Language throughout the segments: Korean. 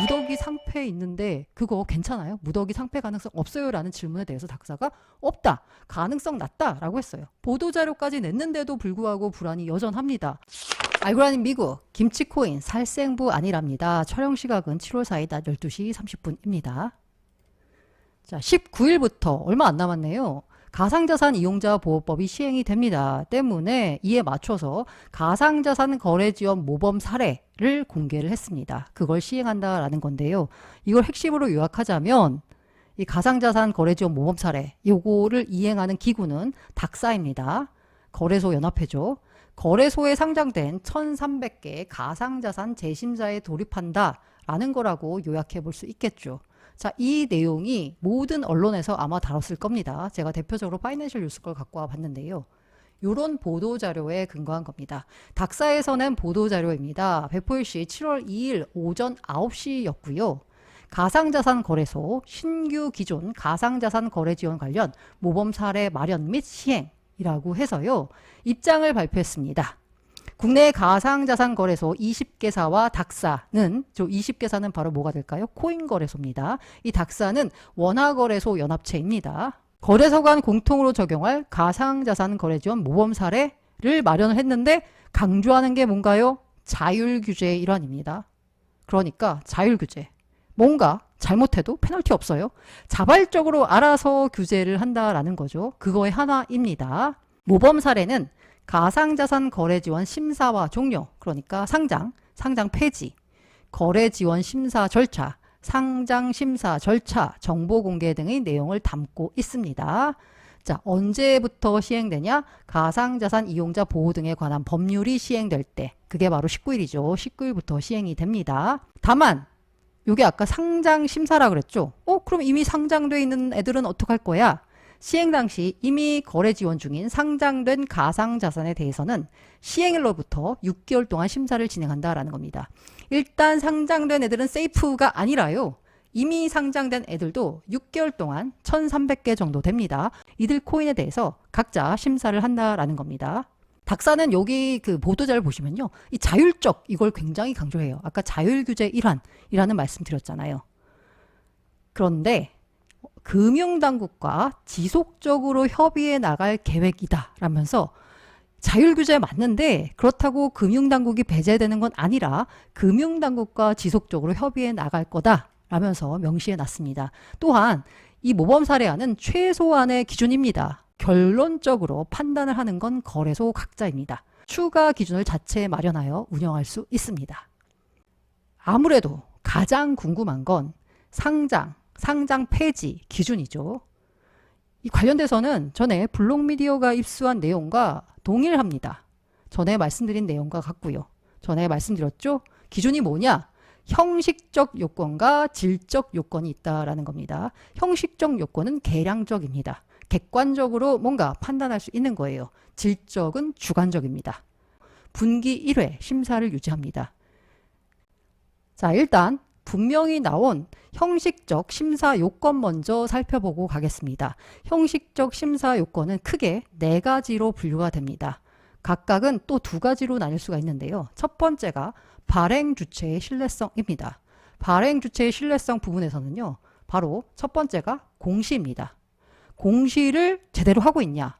무더기 상패 있는데 그거 괜찮아요? 무더기 상패 가능성 없어요? 라는 질문에 대해서 닥사가 없다. 가능성 낮다. 라고 했어요. 보도자료까지 냈는데도 불구하고 불안이 여전합니다. 알고라니 미국 김치코인 살생부 아니랍니다. 촬영 시각은 7월 4일 낮 12시 30분입니다. 자, 19일부터 얼마 안 남았네요. 가상자산 이용자 보호법이 시행이 됩니다. 때문에 이에 맞춰서 가상자산 거래 지원 모범 사례를 공개를 했습니다. 그걸 시행한다라는 건데요. 이걸 핵심으로 요약하자면 이 가상자산 거래 지원 모범 사례 요거를 이행하는 기구는 닥사입니다. 거래소 연합회죠. 거래소에 상장된 1,300개 가상자산 재심사에 돌입한다 라는 거라고 요약해 볼 수 있겠죠. 자, 이 내용이 모든 언론에서 아마 다뤘을 겁니다. 제가 대표적으로 파이낸셜 뉴스 걸 갖고 와 봤는데요. 요런 보도자료에 근거한 겁니다. 닥사에서 낸 보도자료입니다. 배포일시 7월 2일 오전 9시였고요. 가상자산 거래소 신규 기존 가상자산 거래 지원 관련 모범 사례 마련 및 시행이라고 해서요. 입장을 발표했습니다. 국내 가상자산 거래소 20개사와 닥사는, 저 20개사는 바로 뭐가 될까요? 코인 거래소입니다. 이 닥사는 원화거래소 연합체입니다. 거래소 간 공통으로 적용할 가상자산 거래 지원 모범 사례를 마련을 했는데 강조하는 게 뭔가요? 자율 규제의 일환입니다. 그러니까 자율 규제. 뭔가 잘못해도 페널티 없어요. 자발적으로 알아서 규제를 한다라는 거죠. 그거의 하나입니다. 모범 사례는 가상자산 거래 지원 심사와 종료, 그러니까 상장 폐지, 거래 지원 심사 절차, 상장 심사 절차, 정보 공개 등의 내용을 담고 있습니다. 자, 언제부터 시행되냐? 가상자산 이용자 보호 등에 관한 법률이 시행될 때, 그게 바로 19일이죠. 19일부터 시행이 됩니다. 다만 요게 아까 상장 심사라 그랬죠? 그럼 이미 상장돼 있는 애들은 어떡할 거야? 시행 당시 이미 거래 지원 중인 상장된 가상자산에 대해서는 시행일로부터 6개월 동안 심사를 진행한다라는 겁니다. 일단 상장된 애들은 세이프가 아니라요. 이미 상장된 애들도 6개월 동안 1,300개 정도 됩니다. 이들 코인에 대해서 각자 심사를 한다라는 겁니다. 닥사는 여기 그 보도자를 보시면요. 이 자율적 이걸 굉장히 강조해요. 아까 자율규제 일환이라는 말씀 드렸잖아요. 그런데 금융당국과 지속적으로 협의해 나갈 계획이다 라면서 자율규제 맞는데 그렇다고 금융당국이 배제되는 건 아니라 금융당국과 지속적으로 협의해 나갈 거다 라면서 명시해 놨습니다. 또한 이 모범 사례안은 최소한의 기준입니다. 결론적으로 판단을 하는 건 거래소 각자입니다. 추가 기준을 자체 마련하여 운영할 수 있습니다. 아무래도 가장 궁금한 건 상장 폐지 기준이죠. 이 관련돼서는 전에 블록미디어가 입수한 내용과 동일합니다. 전에 말씀드린 내용과 같고요. 전에 말씀드렸죠? 기준이 뭐냐? 형식적 요건과 질적 요건이 있다라는 겁니다. 형식적 요건은 계량적입니다. 객관적으로 뭔가 판단할 수 있는 거예요. 질적은 주관적입니다. 분기 1회 심사를 유지합니다. 자, 일단 분명히 나온 형식적 심사 요건 먼저 살펴보고 가겠습니다. 형식적 심사 요건은 크게 4가지로 분류가 됩니다. 각각은 또 2가지로 나뉠 수가 있는데요. 첫 번째가 발행 주체의 신뢰성입니다. 발행 주체의 신뢰성 부분에서는요. 바로 첫 번째가 공시입니다. 공시를 제대로 하고 있냐,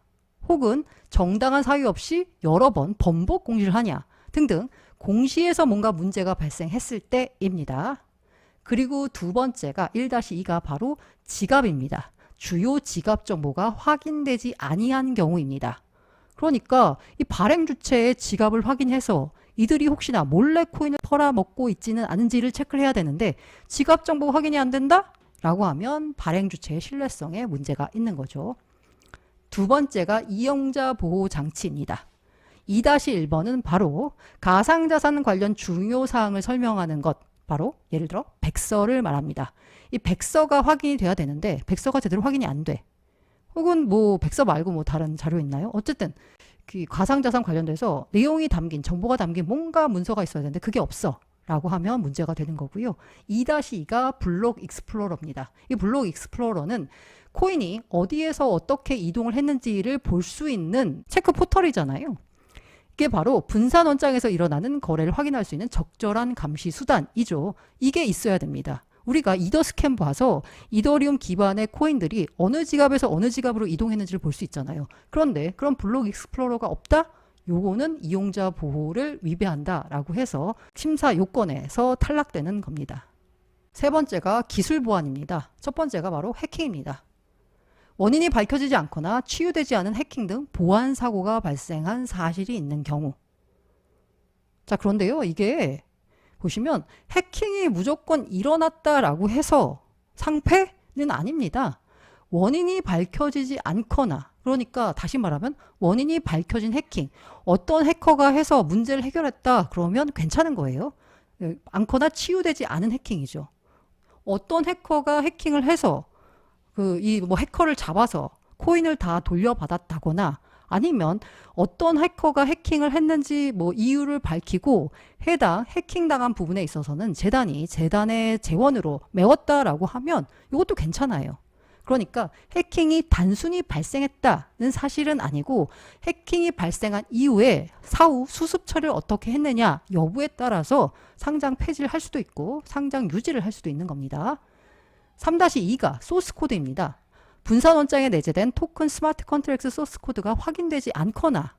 혹은 정당한 사유 없이 여러 번 번복 공시를 하냐 등등 공시에서 뭔가 문제가 발생했을 때입니다. 그리고 두 번째가 1-2가 바로 지갑입니다. 주요 지갑 정보가 확인되지 아니한 경우입니다. 그러니까 이 발행 주체의 지갑을 확인해서 이들이 혹시나 몰래 코인을 팔아먹고 있지는 않은지를 체크를 해야 되는데 지갑 정보 확인이 안 된다? 라고 하면 발행 주체의 신뢰성에 문제가 있는 거죠. 두 번째가 이용자 보호 장치입니다. 2-1번은 바로 가상자산 관련 중요 사항을 설명하는 것, 바로 예를 들어 백서를 말합니다. 이 백서가 확인이 돼야 되는데 백서가 제대로 확인이 안 돼. 혹은 뭐 백서 말고 뭐 다른 자료 있나요? 어쨌든 그 가상자산 관련돼서 내용이 담긴, 정보가 담긴 뭔가 문서가 있어야 되는데 그게 없어 라고 하면 문제가 되는 거고요. 2-2가 블록 익스플로러입니다. 이 블록 익스플로러는 코인이 어디에서 어떻게 이동을 했는지를 볼 수 있는 체크 포털이잖아요. 이게 바로 분산 원장에서 일어나는 거래를 확인할 수 있는 적절한 감시 수단이죠. 이게 있어야 됩니다. 우리가 이더 스캔 봐서 이더리움 기반의 코인들이 어느 지갑에서 어느 지갑으로 이동했는지를 볼 수 있잖아요. 그런데 그런 블록 익스플로러가 없다? 요거는 이용자 보호를 위배한다라고 해서 심사 요건에서 탈락되는 겁니다. 세 번째가 기술 보안입니다. 첫 번째가 바로 해킹입니다. 원인이 밝혀지지 않거나 치유되지 않은 해킹 등 보안 사고가 발생한 사실이 있는 경우. 자, 그런데요, 이게 보시면 해킹이 무조건 일어났다라고 해서 상패는 아닙니다. 원인이 밝혀지지 않거나, 그러니까 다시 말하면 원인이 밝혀진 해킹, 어떤 해커가 해서 문제를 해결했다 그러면 괜찮은 거예요. 않거나 치유되지 않은 해킹이죠. 어떤 해커가 해킹을 해서 해커를 잡아서 코인을 다 돌려받았다거나, 아니면 어떤 해커가 해킹을 했는지 이유를 밝히고 해당 해킹당한 부분에 있어서는 재단의 재원으로 메웠다라고 하면 이것도 괜찮아요. 그러니까 해킹이 단순히 발생했다는 사실은 아니고, 해킹이 발생한 이후에 사후 수습 처리를 어떻게 했느냐 여부에 따라서 상장 폐지를 할 수도 있고 상장 유지를 할 수도 있는 겁니다. 3-2가 소스 코드입니다. 분산 원장에 내재된 토큰 스마트 컨트랙트 소스 코드가 확인되지 않거나,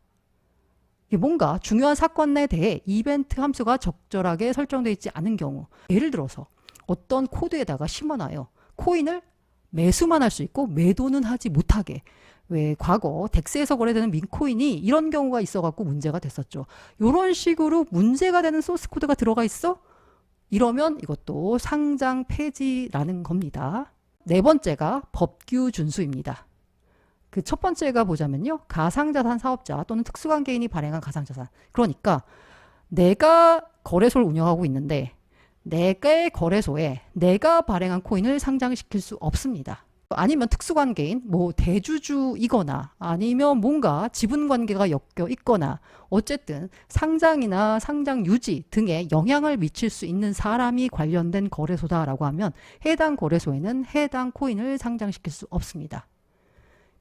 뭔가 중요한 사건에 대해 이벤트 함수가 적절하게 설정되어 있지 않은 경우, 예를 들어서 어떤 코드에다가 심어놔요. 코인을 매수만 할 수 있고 매도는 하지 못하게. 왜 과거 덱스에서 거래되는 민코인이 이런 경우가 있어갖고 문제가 됐었죠. 이런 식으로 문제가 되는 소스 코드가 들어가 있어? 이러면 이것도 상장 폐지라는 겁니다. 네 번째가 법규 준수입니다. 그 첫 번째가 보자면요, 가상자산 사업자 또는 특수관계인이 발행한 가상자산. 그러니까 내가 거래소를 운영하고 있는데 내가의 거래소에 내가 발행한 코인을 상장시킬 수 없습니다. 아니면 특수관계인, 대주주이거나 아니면 뭔가 지분관계가 엮여 있거나, 어쨌든 상장이나 상장 유지 등에 영향을 미칠 수 있는 사람이 관련된 거래소다라고 하면 해당 거래소에는 해당 코인을 상장시킬 수 없습니다.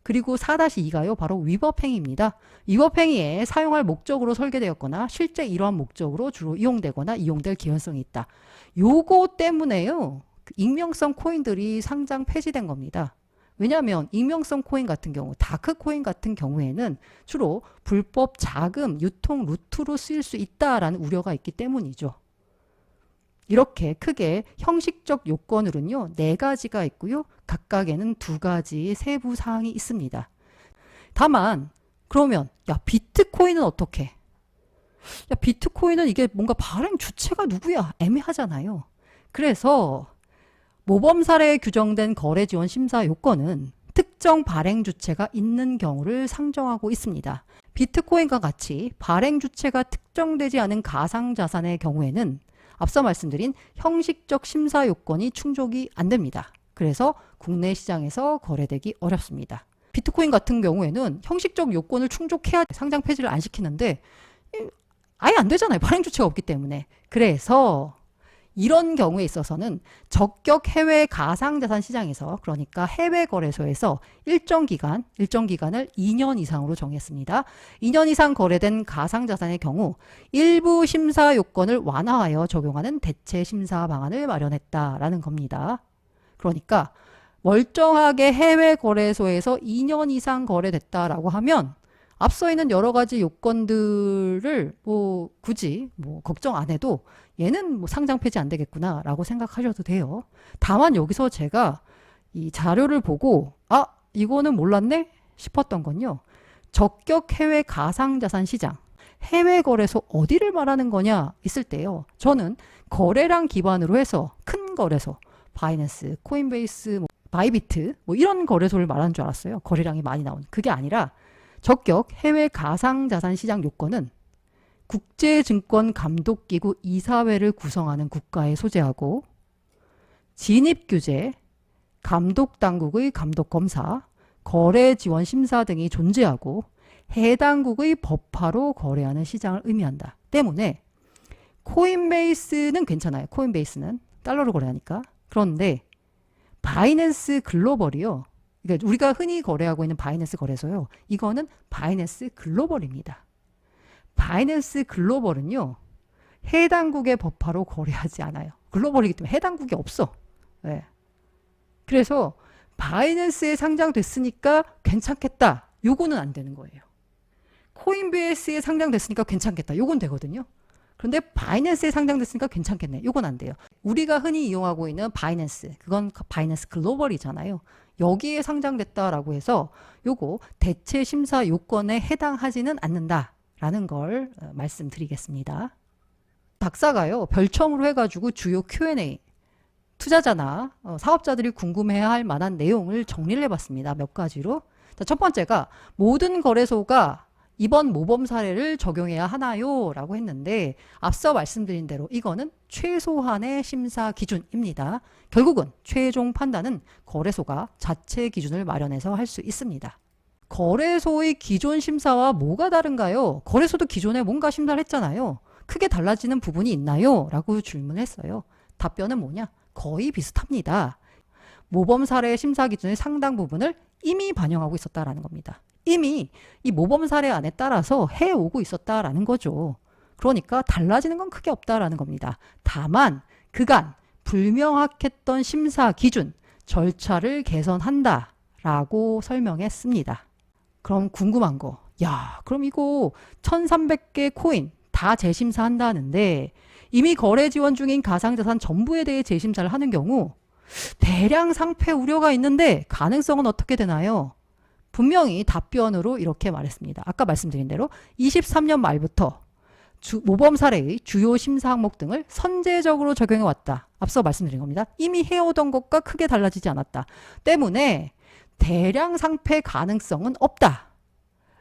그리고 4-2가요, 바로 위법행위입니다. 위법행위에 사용할 목적으로 설계되었거나 실제 이러한 목적으로 주로 이용되거나 이용될 개연성이 있다. 요거 때문에요, 익명성 코인들이 상장 폐지된 겁니다. 왜냐하면 익명성 코인 같은 경우, 다크 코인 같은 경우에는 주로 불법 자금 유통 루트로 쓰일 수 있다라는 우려가 있기 때문이죠. 이렇게 크게 형식적 요건으로는요, 4가지가 있고요. 각각에는 2가지 세부 사항이 있습니다. 다만 그러면 비트코인은 어떻게? 비트코인은 이게 뭔가 발행 주체가 누구야? 애매하잖아요. 그래서 모범 사례에 규정된 거래 지원 심사 요건은 특정 발행 주체가 있는 경우를 상정하고 있습니다. 비트코인과 같이 발행 주체가 특정되지 않은 가상자산의 경우에는 앞서 말씀드린 형식적 심사 요건이 충족이 안 됩니다. 그래서 국내 시장에서 거래되기 어렵습니다. 비트코인 같은 경우에는 형식적 요건을 충족해야 상장 폐지를 안 시키는데 아예 안 되잖아요. 발행 주체가 없기 때문에. 그래서 이런 경우에 있어서는 적격 해외 가상자산 시장에서, 그러니까 해외 거래소에서 일정 기간을 2년 이상으로 정했습니다. 2년 이상 거래된 가상자산의 경우 일부 심사 요건을 완화하여 적용하는 대체 심사 방안을 마련했다라는 겁니다. 그러니까 멀쩡하게 해외 거래소에서 2년 이상 거래됐다라고 하면 앞서 있는 여러 가지 요건들을 굳이 걱정 안 해도 얘는 상장 폐지 안 되겠구나 라고 생각하셔도 돼요. 다만 여기서 제가 이 자료를 보고 이거는 몰랐네 싶었던 건요, 적격 해외 가상자산 시장, 해외 거래소 어디를 말하는 거냐 있을 때요, 저는 거래량 기반으로 해서 큰 거래소, 바이낸스, 코인베이스, 바이비트 이런 거래소를 말하는 줄 알았어요. 거래량이 많이 나온. 그게 아니라 적격 해외 가상자산 시장 요건은 국제증권감독기구 이사회를 구성하는 국가에 소재하고, 진입규제, 감독당국의 감독검사, 거래지원 심사 등이 존재하고 해당국의 법화로 거래하는 시장을 의미한다. 때문에 코인베이스는 괜찮아요. 코인베이스는 달러로 거래하니까. 그런데 바이낸스 글로벌이요, 그러니까 우리가 흔히 거래하고 있는 바이낸스 거래소요, 이거는 바이낸스 글로벌입니다. 바이낸스 글로벌은요, 해당국의 법화로 거래하지 않아요. 글로벌이기 때문에 해당국이 없어. 네. 그래서 바이낸스에 상장됐으니까 괜찮겠다. 요거는 안 되는 거예요. 코인베이스에 상장됐으니까 괜찮겠다. 요건 되거든요. 그런데 바이낸스에 상장됐으니까 괜찮겠네. 요건 안 돼요. 우리가 흔히 이용하고 있는 바이낸스, 그건 바이낸스 글로벌이잖아요. 여기에 상장됐다라고 해서 요거 대체 심사 요건에 해당하지는 않는다라는 걸 말씀드리겠습니다. 박사가요, 별첨으로 해가지고 주요 Q&A, 투자자나 사업자들이 궁금해야 할 만한 내용을 정리를 해봤습니다. 몇 가지로. 자, 첫 번째가 모든 거래소가 이번 모범 사례를 적용해야 하나요? 라고 했는데 앞서 말씀드린 대로 이거는 최소한의 심사 기준입니다. 결국은 최종 판단은 거래소가 자체 기준을 마련해서 할 수 있습니다. 거래소의 기존 심사와 뭐가 다른가요? 거래소도 기존에 뭔가 심사를 했잖아요. 크게 달라지는 부분이 있나요? 라고 질문했어요. 답변은 뭐냐? 거의 비슷합니다. 모범 사례 심사 기준의 상당 부분을 이미 반영하고 있었다라는 겁니다. 이미 이 모범 사례 안에 따라서 해오고 있었다라는 거죠. 그러니까 달라지는 건 크게 없다라는 겁니다. 다만 그간 불명확했던 심사 기준, 절차를 개선한다라고 설명했습니다. 그럼 궁금한 거, 야, 그럼 이거 1300개 코인 다 재심사한다는데 이미 거래 지원 중인 가상자산 전부에 대해 재심사를 하는 경우 대량 상폐 우려가 있는데 가능성은 어떻게 되나요? 분명히 답변으로 이렇게 말했습니다. 아까 말씀드린 대로 23년 말부터 모범 사례의 주요 심사 항목 등을 선제적으로 적용해 왔다. 앞서 말씀드린 겁니다. 이미 해오던 것과 크게 달라지지 않았다. 때문에 대량 상폐 가능성은 없다.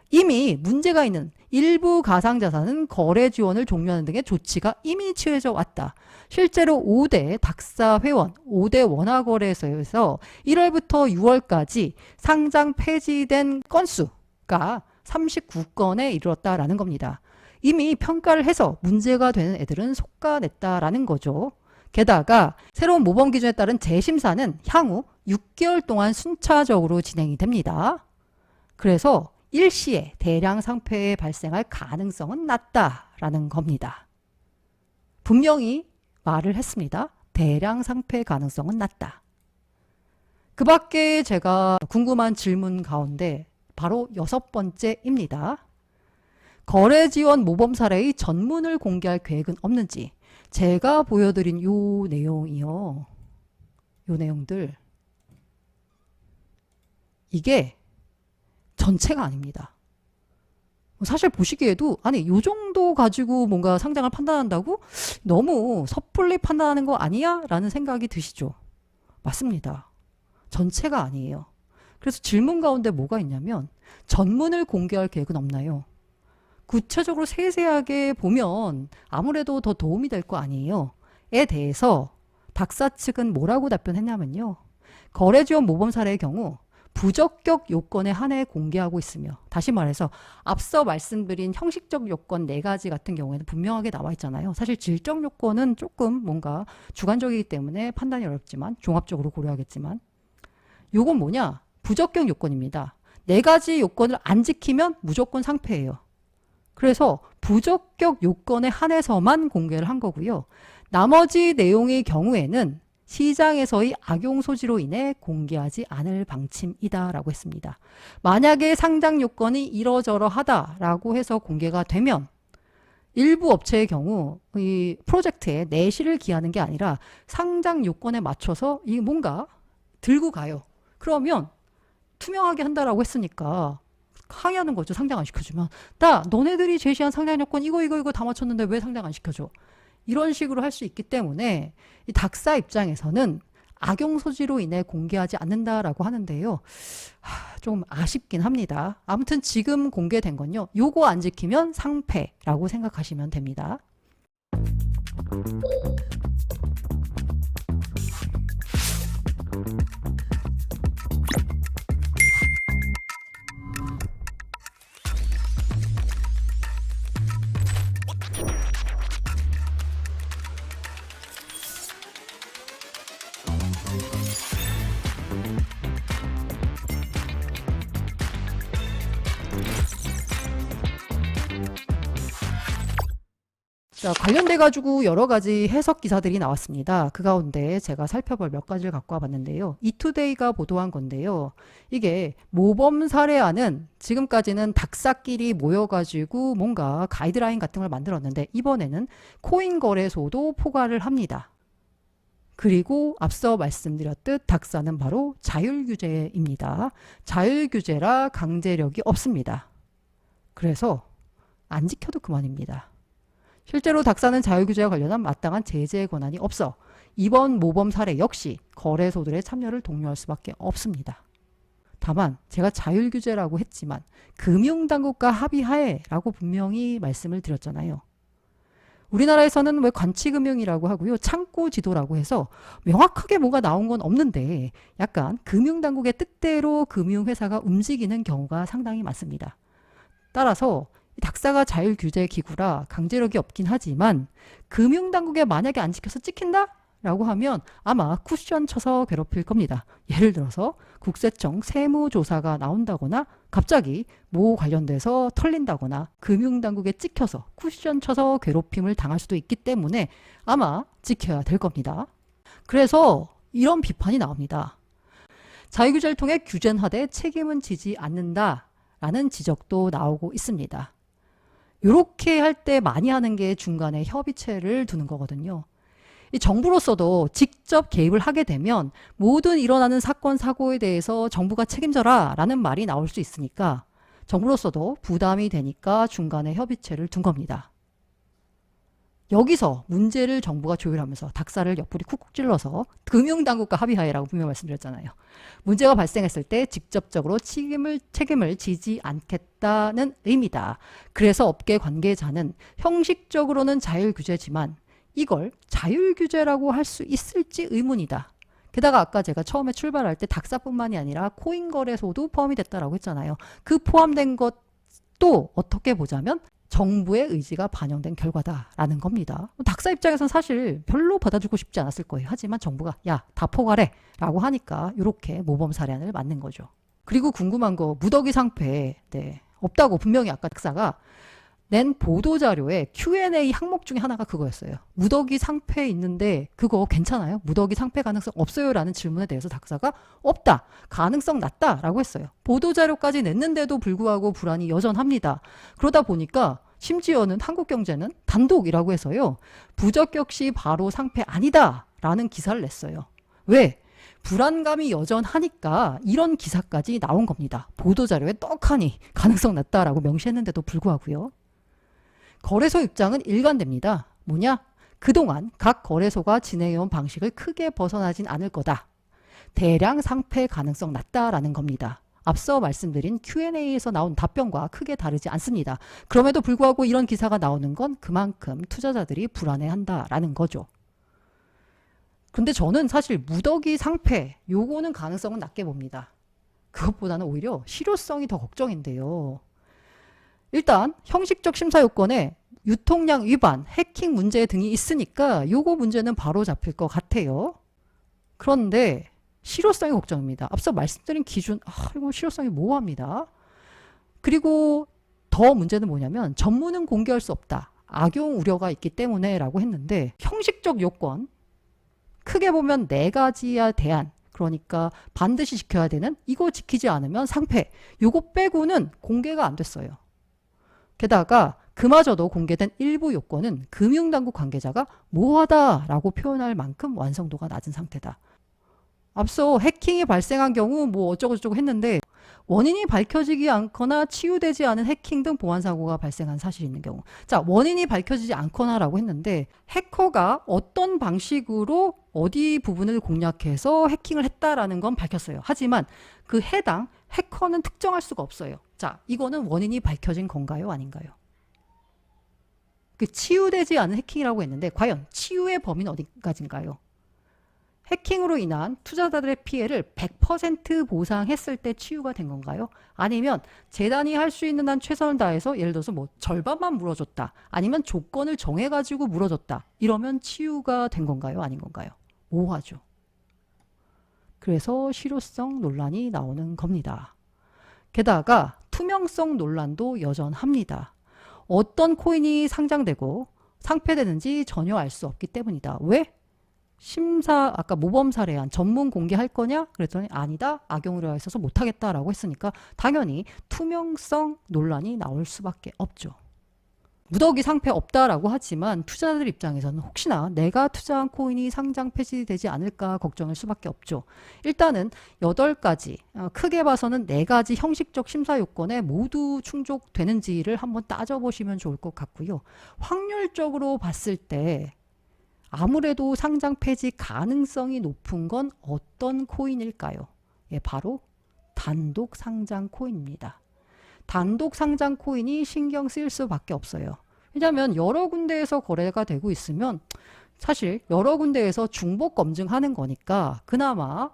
이미 문제가 있는 일부 가상자산은 거래 지원을 종료하는 등의 조치가 이미 취해져 왔다. 실제로 5대 닥사 회원, 5대 원화거래소에서 1월부터 6월까지 상장 폐지된 건수가 39건에 이르렀다라는 겁니다. 이미 평가를 해서 문제가 되는 애들은 속가냈다라는 거죠. 게다가 새로운 모범 기준에 따른 재심사는 향후 6개월 동안 순차적으로 진행이 됩니다. 그래서 일시에 대량 상폐에 발생할 가능성은 낮다라는 겁니다. 분명히 말을 했습니다. 대량 상폐 가능성은 낮다. 그 밖에 제가 궁금한 질문 가운데 바로 6번째입니다. 거래 지원 모범 사례의 전문을 공개할 계획은 없는지. 제가 보여드린 요 내용이요. 요 내용들. 이게 전체가 아닙니다. 사실 보시기에도 아니 요 정도 가지고 뭔가 상장을 판단한다고 너무 섣불리 판단하는 거 아니야? 라는 생각이 드시죠? 맞습니다. 전체가 아니에요. 그래서 질문 가운데 뭐가 있냐면 전문을 공개할 계획은 없나요? 구체적으로 세세하게 보면 아무래도 더 도움이 될 거 아니에요. 에 대해서 닥사 측은 뭐라고 답변했냐면요. 거래 지원 모범 사례의 경우 부적격 요건에 한해 공개하고 있으며, 다시 말해서 앞서 말씀드린 형식적 요건 4가지 같은 경우에는 분명하게 나와 있잖아요. 사실 질적 요건은 조금 뭔가 주관적이기 때문에 판단이 어렵지만 종합적으로 고려하겠지만 요건 뭐냐? 부적격 요건입니다. 4가지 요건을 안 지키면 무조건 상폐예요. 그래서 부적격 요건에 한해서만 공개를 한 거고요. 나머지 내용의 경우에는 시장에서의 악용 소지로 인해 공개하지 않을 방침이다라고 했습니다. 만약에 상장 요건이 이러저러하다라고 해서 공개가 되면 일부 업체의 경우 이 프로젝트에 내실을 기하는 게 아니라 상장 요건에 맞춰서 이 뭔가 들고 가요. 그러면 투명하게 한다라고 했으니까 항의하는 거죠. 상장 안 시켜주면. 너네들이 제시한 상장 요건 이거 다 맞췄는데 왜 상장 안 시켜줘? 이런 식으로 할 수 있기 때문에 이 닥사 입장에서는 악용 소지로 인해 공개하지 않는다라고 하는데요. 좀 아쉽긴 합니다. 아무튼 지금 공개된 건요. 요거 안 지키면 상폐라고 생각하시면 됩니다. 자, 관련돼 가지고 여러 가지 해석 기사들이 나왔습니다. 그 가운데 제가 살펴볼 몇 가지를 갖고 와봤는데요. 이투데이가 보도한 건데요. 이게 모범 사례안은 지금까지는 닥사끼리 모여가지고 뭔가 가이드라인 같은 걸 만들었는데 이번에는 코인 거래소도 포괄을 합니다. 그리고 앞서 말씀드렸듯 닥사는 바로 자율규제입니다. 자율규제라 강제력이 없습니다. 그래서 안 지켜도 그만입니다. 실제로 닥사는 자율규제와 관련한 마땅한 제재 권한이 없어 이번 모범 사례 역시 거래소들의 참여를 독려할 수밖에 없습니다. 다만 제가 자율규제라고 했지만 금융당국과 합의하에라고 분명히 말씀을 드렸잖아요. 우리나라에서는 왜 관치금융이라고 하고요. 창고지도라고 해서 명확하게 뭐가 나온 건 없는데 약간 금융당국의 뜻대로 금융회사가 움직이는 경우가 상당히 많습니다. 따라서 닥사가 자율규제 기구라 강제력이 없긴 하지만 금융당국에 만약에 안 지켜서 찍힌다? 라고 하면 아마 쿠션 쳐서 괴롭힐 겁니다. 예를 들어서 국세청 세무조사가 나온다거나 갑자기 뭐 관련돼서 털린다거나 금융당국에 찍혀서 쿠션 쳐서 괴롭힘을 당할 수도 있기 때문에 아마 지켜야 될 겁니다. 그래서 이런 비판이 나옵니다. 자율규제를 통해 규제하되 책임은 지지 않는다라는 지적도 나오고 있습니다. 이렇게 할 때 많이 하는 게 중간에 협의체를 두는 거거든요. 이 정부로서도 직접 개입을 하게 되면 모든 일어나는 사건 사고에 대해서 정부가 책임져라 라는 말이 나올 수 있으니까 정부로서도 부담이 되니까 중간에 협의체를 둔 겁니다. 여기서 문제를 정부가 조율하면서 닥사를 옆구리 쿡쿡 찔러서 금융당국과 합의하에라고 분명히 말씀드렸잖아요. 문제가 발생했을 때 직접적으로 책임을 지지 않겠다는 의미다. 그래서 업계 관계자는 형식적으로는 자율규제지만 이걸 자율규제라고 할 수 있을지 의문이다. 게다가 아까 제가 처음에 출발할 때 닥사뿐만이 아니라 코인거래소도 포함이 됐다라고 했잖아요. 그 포함된 것도 어떻게 보자면 정부의 의지가 반영된 결과다라는 겁니다. 닥사 입장에서는 사실 별로 받아주고 싶지 않았을 거예요. 하지만 정부가 야, 다 포괄해 라고 하니까 이렇게 모범 사례안을 만든 거죠. 그리고 궁금한 거 무더기 상패 없다고 분명히 아까 닥사가 낸 보도자료에 Q&A 항목 중에 하나가 그거였어요. 무더기 상패 있는데 그거 괜찮아요? 무더기 상패 가능성 없어요? 라는 질문에 대해서 닥사가 없다. 가능성 낮다. 라고 했어요. 보도자료까지 냈는데도 불구하고 불안이 여전합니다. 그러다 보니까 심지어는 한국경제는 단독이라고 해서요. 부적격 시 바로 상패 아니다. 라는 기사를 냈어요. 왜? 불안감이 여전하니까 이런 기사까지 나온 겁니다. 보도자료에 떡하니 가능성 낮다라고 명시했는데도 불구하고요. 거래소 입장은 일관됩니다. 뭐냐? 그동안 각 거래소가 진행해온 방식을 크게 벗어나진 않을 거다. 대량 상패 가능성 낮다라는 겁니다. 앞서 말씀드린 Q&A에서 나온 답변과 크게 다르지 않습니다. 그럼에도 불구하고 이런 기사가 나오는 건 그만큼 투자자들이 불안해한다라는 거죠. 근데 저는 사실 무더기 상패 요거는 가능성은 낮게 봅니다. 그것보다는 오히려 실효성이 더 걱정인데요. 일단 형식적 심사 요건에 유통량 위반, 해킹 문제 등이 있으니까 요거 문제는 바로 잡힐 것 같아요. 그런데 실효성이 걱정입니다. 앞서 말씀드린 기준, 이거 실효성이 모호합니다. 그리고 더 문제는 뭐냐면 전문은 공개할 수 없다. 악용 우려가 있기 때문에 라고 했는데 형식적 요건, 크게 보면 4가지에 대한 그러니까 반드시 지켜야 되는 이거 지키지 않으면 상패 요거 빼고는 공개가 안 됐어요. 게다가 그마저도 공개된 일부 요건은 금융당국 관계자가 모호하다라고 표현할 만큼 완성도가 낮은 상태다. 앞서 해킹이 발생한 경우 뭐 어쩌고저쩌고 했는데 원인이 밝혀지지 않거나 치유되지 않은 해킹 등 보안사고가 발생한 사실이 있는 경우. 자, 원인이 밝혀지지 않거나라고 했는데 해커가 어떤 방식으로 어디 부분을 공략해서 해킹을 했다라는 건 밝혔어요. 하지만 그 해당 해커는 특정할 수가 없어요. 자, 이거는 원인이 밝혀진 건가요? 아닌가요? 그 치유되지 않은 해킹이라고 했는데 과연 치유의 범위는 어디까지인가요? 해킹으로 인한 투자자들의 피해를 100% 보상했을 때 치유가 된 건가요? 아니면 재단이 할 수 있는 한 최선을 다해서 예를 들어서 뭐 절반만 물어줬다. 아니면 조건을 정해가지고 물어줬다. 이러면 치유가 된 건가요? 아닌 건가요? 모호하죠. 그래서 실효성 논란이 나오는 겁니다. 게다가 투명성 논란도 여전합니다. 어떤 코인이 상장되고 상폐되는지 전혀 알 수 없기 때문이다. 왜? 심사 아까 모범 사례안 전문 공개할 거냐? 그랬더니 아니다. 악용 우려가 있어서 못하겠다라고 했으니까 당연히 투명성 논란이 나올 수밖에 없죠. 무더기 상패 없다라고 하지만 투자자들 입장에서는 혹시나 내가 투자한 코인이 상장 폐지되지 않을까 걱정할 수밖에 없죠. 일단은 8가지, 크게 봐서는 4가지 형식적 심사 요건에 모두 충족되는지를 한번 따져보시면 좋을 것 같고요. 확률적으로 봤을 때 아무래도 상장 폐지 가능성이 높은 건 어떤 코인일까요? 예, 바로 단독 상장 코인입니다. 단독 상장 코인이 신경 쓰일 수밖에 없어요. 왜냐하면 여러 군데에서 거래가 되고 있으면 사실 여러 군데에서 중복 검증하는 거니까 그나마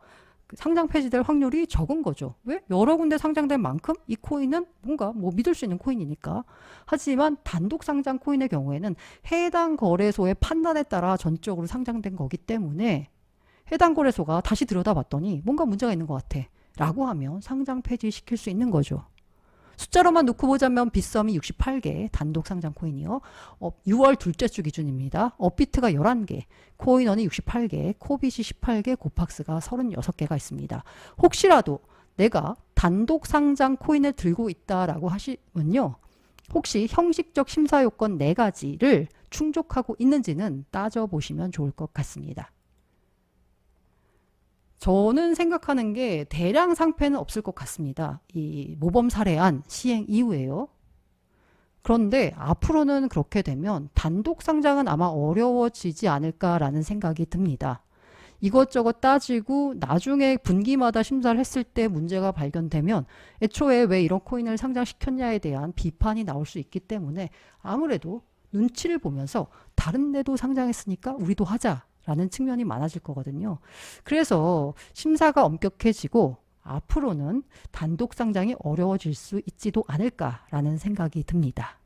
상장 폐지될 확률이 적은 거죠. 왜? 여러 군데 상장된 만큼 이 코인은 뭔가 믿을 수 있는 코인이니까. 하지만 단독 상장 코인의 경우에는 해당 거래소의 판단에 따라 전적으로 상장된 거기 때문에 해당 거래소가 다시 들여다봤더니 뭔가 문제가 있는 것 같아 라고 하면 상장 폐지시킬 수 있는 거죠. 숫자로만 놓고 보자면 빗썸이 68개 단독 상장 코인이요. 6월 둘째 주 기준입니다. 업비트가 11개, 코인원이 68개, 코빗이 18개, 고팍스가 36개가 있습니다. 혹시라도 내가 단독 상장 코인을 들고 있다라고 하시면요. 혹시 형식적 심사 요건 4가지를 충족하고 있는지는 따져보시면 좋을 것 같습니다. 저는 생각하는 게 대량 상패는 없을 것 같습니다. 이 모범 사례안 시행 이후에요. 그런데 앞으로는 그렇게 되면 단독 상장은 아마 어려워지지 않을까라는 생각이 듭니다. 이것저것 따지고 나중에 분기마다 심사를 했을 때 문제가 발견되면 애초에 왜 이런 코인을 상장시켰냐에 대한 비판이 나올 수 있기 때문에 아무래도 눈치를 보면서 다른 데도 상장했으니까 우리도 하자 라는 측면이 많아질 거거든요. 그래서 심사가 엄격해지고 앞으로는 단독 상장이 어려워질 수 있지도 않을까라는 생각이 듭니다.